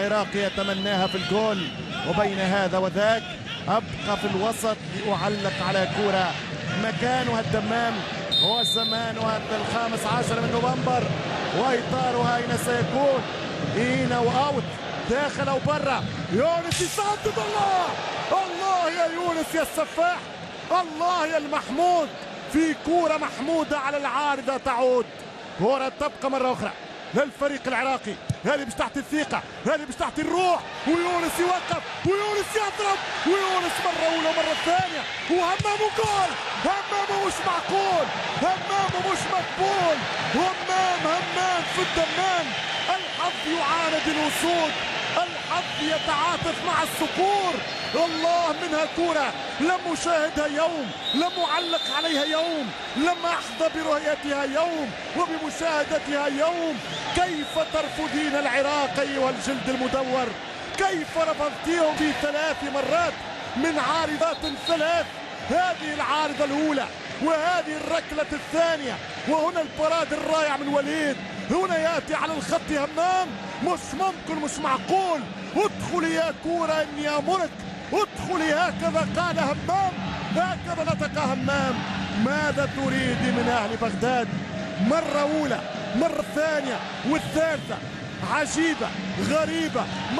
العراقي يتمناها في الجول، وبين هذا وذاك أبقى في الوسط لأعلق على كرة مكانها الدمام وزمانها 15 من نوفمبر، وإطارها أين سيكون؟ إن وأوت، داخل أو برا. يونس يسدد. الله يا يونس يا السفاح، الله يا المحمود، في كرة محمودة على العارضة تعود. كرة تبقى مرة أخرى للفريق العراقي، هذه مش تحت الثقة، هذه مش تحت الروح، ويونس يوقف ويونس يضرب، ويونس مرة أولى ومرة ثانية، وهمامه جول. همامه مش معقول، همامه مش مقبول، همام في الدمام. الحظ يعاند الوصول، الحظ يتعاطف مع الصقور. الله، منها كرة لم أشاهدها يوم، لم أعلق عليها يوم، لم أحظى برؤيتها يوم وبمشاهدتها يوم. كيف ترفضين العراق أيها الجلد المدور؟ كيف رفضتيهم في 3 مرات من عارضات 3؟ هذه العارضة الأولى، وهذه الركلة الثانية، وهنا البراد الرائع من وليد. هنا يأتي على الخط همام. مش ممكن، مش معقول. ادخلي يا كورة إني أمرك، ادخلي. هكذا قال همام، هكذا نطق همام. ماذا تريد من أهل بغداد؟ مرة أولى، مرة ثانية والثالثة، عجيبة غريبة.